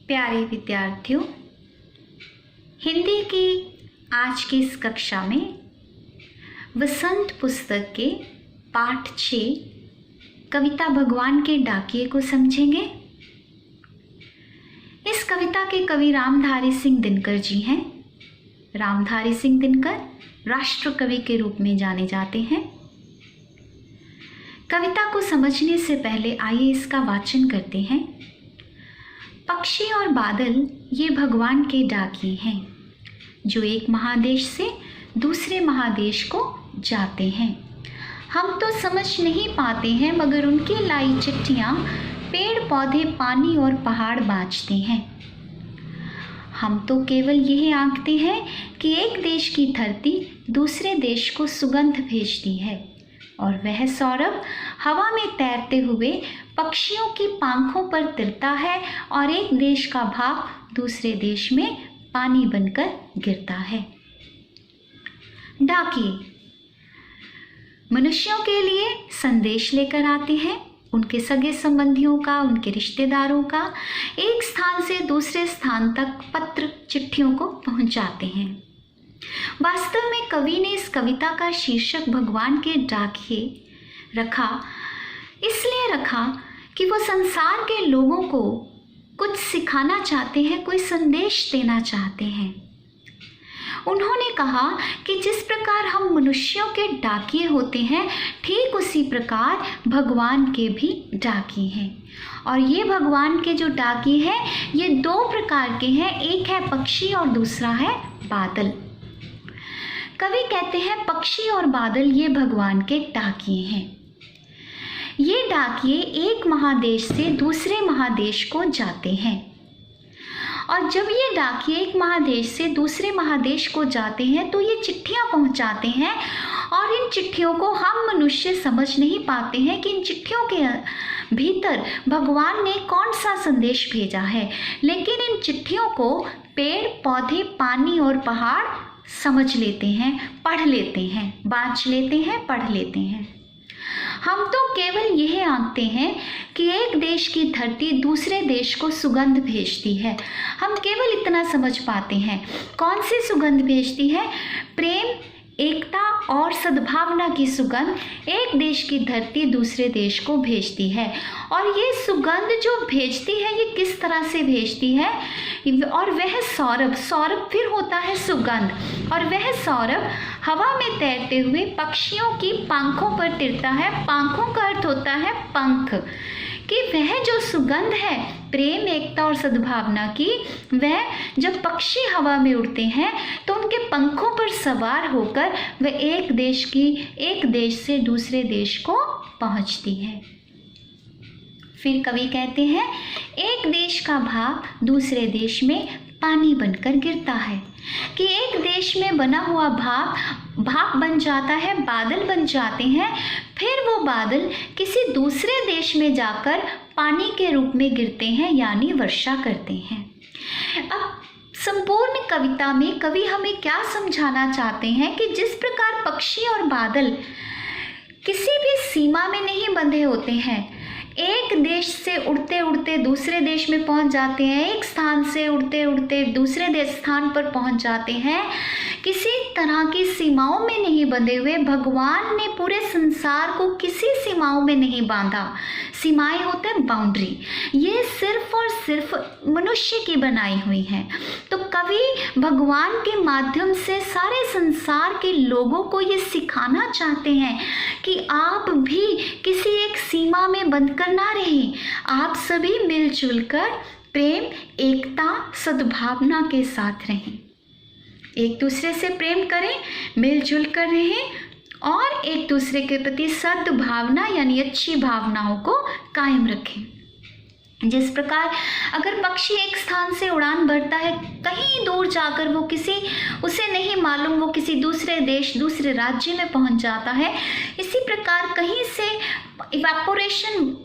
प्यारे विद्यार्थियों, हिंदी की आज की इस कक्षा में वसंत पुस्तक के पाठ 6 कविता भगवान के डाकिए को समझेंगे। इस कविता के कवि रामधारी सिंह दिनकर जी हैं। रामधारी सिंह दिनकर राष्ट्र कवि के रूप में जाने जाते हैं। कविता को समझने से पहले आइए इसका वाचन करते हैं। पक्षी और बादल ये भगवान के डाकिए हैं जो एक महादेश से दूसरे महादेश को जाते हैं। हम तो समझ नहीं पाते हैं मगर उनकी लाई चिट्ठियाँ पेड़ पौधे पानी और पहाड़ बाँचते हैं। हम तो केवल यही आंकते हैं कि एक देश की धरती दूसरे देश को सुगंध भेजती है और वह सौरभ हवा में तैरते हुए पक्षियों की पांखों पर तिरता है और एक देश का भाप दूसरे देश में पानी बनकर गिरता है। डाकिए मनुष्यों के लिए संदेश लेकर आते हैं, उनके सगे संबंधियों का, उनके रिश्तेदारों का एक स्थान से दूसरे स्थान तक पत्र चिट्ठियों को पहुंचाते हैं। वास्तव में कवि ने इस कविता का शीर्षक भगवान के डाकिए इसलिए रखा कि वो संसार के लोगों को कुछ सिखाना चाहते हैं, कोई संदेश देना चाहते हैं। उन्होंने कहा कि जिस प्रकार हम मनुष्यों के डाकिए होते हैं, ठीक उसी प्रकार भगवान के भी डाकिए हैं। और ये भगवान के जो डाकिए हैं ये 2 प्रकार के हैं, एक है पक्षी और दूसरा है बादल। कवि कहते हैं पक्षी और बादल ये भगवान के डाकिए हैं। ये डाकिए एक महादेश से दूसरे महादेश को जाते हैं और जब ये डाकिए एक महादेश से दूसरे महादेश को जाते हैं तो ये चिट्ठियाँ पहुँचाते हैं और इन चिट्ठियों को हम मनुष्य समझ नहीं पाते हैं कि इन चिट्ठियों के भीतर भगवान ने कौन सा संदेश भेजा है, लेकिन इन चिट्ठियों को पेड़ पौधे पानी और पहाड़ समझ लेते हैं, पढ़ लेते हैं, बाँच लेते हैं, पढ़ लेते हैं। हम तो केवल यह आंकते हैं कि एक देश की धरती दूसरे देश को सुगंध भेजती है। हम केवल इतना समझ पाते हैं। कौन सी सुगंध भेजती है? प्रेम, एकता और सद्भावना की सुगंध एक देश की धरती दूसरे देश को भेजती है। और ये सुगंध जो भेजती है ये किस तरह से भेजती है? और वह सौरभ फिर होता है सुगंध, और वह सौरभ हवा में तैरते हुए पक्षियों की पंखों पर तिरता है। पंखों का अर्थ होता है पंख, कि वह जो सुगंध है प्रेम, एकता और सद्भावना की, वह जब पक्षी हवा में उड़ते हैं तो उनके पंखों पर सवार होकर वह एक देश से दूसरे देश को पहुंचती है। फिर कवि कहते हैं एक देश का भाप दूसरे देश में पानी बनकर गिरता है, कि एक देश में बना हुआ भाप बन जाता है, बादल बन जाते हैं, फिर वो बादल किसी दूसरे देश में जाकर पानी के रूप में गिरते हैं, यानी वर्षा करते हैं। अब संपूर्ण कविता में कवि हमें क्या समझाना चाहते हैं कि जिस प्रकार पक्षी और बादल किसी भी सीमा में नहीं बंधे होते हैं, एक देश से उड़ते उड़ते दूसरे देश में पहुंच जाते हैं, एक स्थान से उड़ते उड़ते दूसरे स्थान पर पहुंच जाते हैं, किसी तरह की सीमाओं में नहीं बंधे हुए। भगवान ने पूरे संसार को किसी सीमाओं में नहीं बांधा। सीमाएं होते हैं बाउंड्री, ये सिर्फ और सिर्फ मनुष्य की बनाई हुई हैं। तो कवि भगवान के माध्यम से सारे संसार के लोगों को ये सिखाना चाहते हैं कि आप भी किसी एक सीमा में बंधकर ना रहें, आप सभी मिलजुल कर प्रेम, एकता, सद्भावना के साथ रहें, एक दूसरे से प्रेम करें, मिलजुल कर रहें और एक दूसरे के प्रति सद्भावना यानी अच्छी भावनाओं को कायम रखें। जिस प्रकार अगर पक्षी एक स्थान से उड़ान भरता है, कहीं दूर जाकर उसे नहीं मालूम वो किसी दूसरे देश, दूसरे राज्य में पहुंच जाता है, इसी प्रकार कहीं से इवेपोरेशन,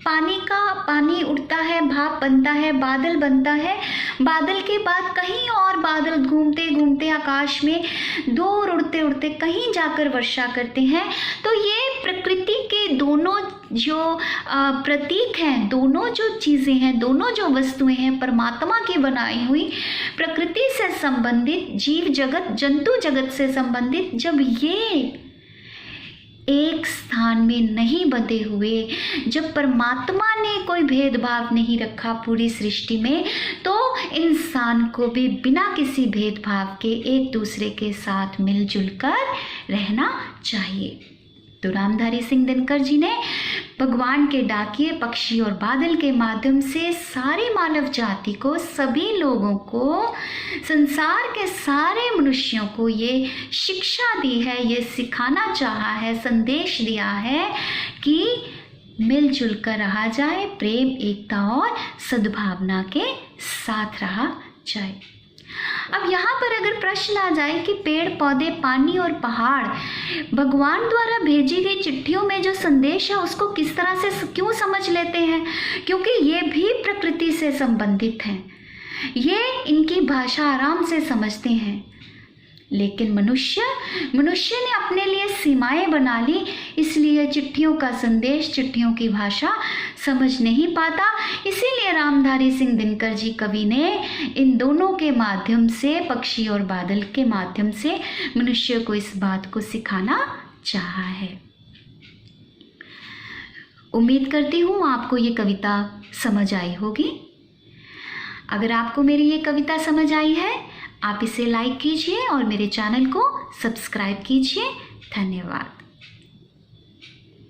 पानी उड़ता है, भाप बनता है, बादल बनता है, बादल के बाद कहीं और बादल घूमते घूमते आकाश में दूर उड़ते उड़ते कहीं जाकर वर्षा करते हैं। तो ये प्रकृति के दोनों जो प्रतीक हैं, दोनों जो चीज़ें हैं, दोनों जो वस्तुएं हैं परमात्मा की बनाई हुई, प्रकृति से संबंधित, जीव जगत, जंतु जगत से संबंधित, जब ये एक स्थान में नहीं बंधे हुए, जब परमात्मा ने कोई भेदभाव नहीं रखा पूरी सृष्टि में, तो इंसान को भी बिना किसी भेदभाव के एक दूसरे के साथ मिलजुल कर रहना चाहिए। तो रामधारी सिंह दिनकर जी ने भगवान के डाकिए पक्षी और बादल के माध्यम से सारी मानव जाति को, सभी लोगों को, संसार के सारे मनुष्यों को ये शिक्षा दी है, ये सिखाना चाहा है, संदेश दिया है कि मिलजुल कर रहा जाए, प्रेम, एकता और सद्भावना के साथ रहा जाए। अब यहाँ पर अगर प्रश्न आ जाए कि पेड़ पौधे, पानी और पहाड़ भगवान द्वारा भेजी गई चिट्ठियों में जो संदेश है उसको किस तरह से क्यों समझ लेते हैं, क्योंकि ये भी प्रकृति से संबंधित हैं, ये इनकी भाषा आराम से समझते हैं। लेकिन मनुष्य ने अपने लिए सीमाएं बना ली, इसलिए चिट्ठियों का संदेश, चिट्ठियों की भाषा समझ नहीं पाता। इसीलिए रामधारी सिंह दिनकर जी कवि ने इन दोनों के माध्यम से, पक्षी और बादल के माध्यम से मनुष्य को इस बात को सिखाना चाहा है। उम्मीद करती हूँ आपको ये कविता समझ आई होगी। अगर आपको मेरी ये कविता समझ आई है, आप इसे लाइक कीजिए और मेरे चैनल को सब्सक्राइब कीजिए। धन्यवाद।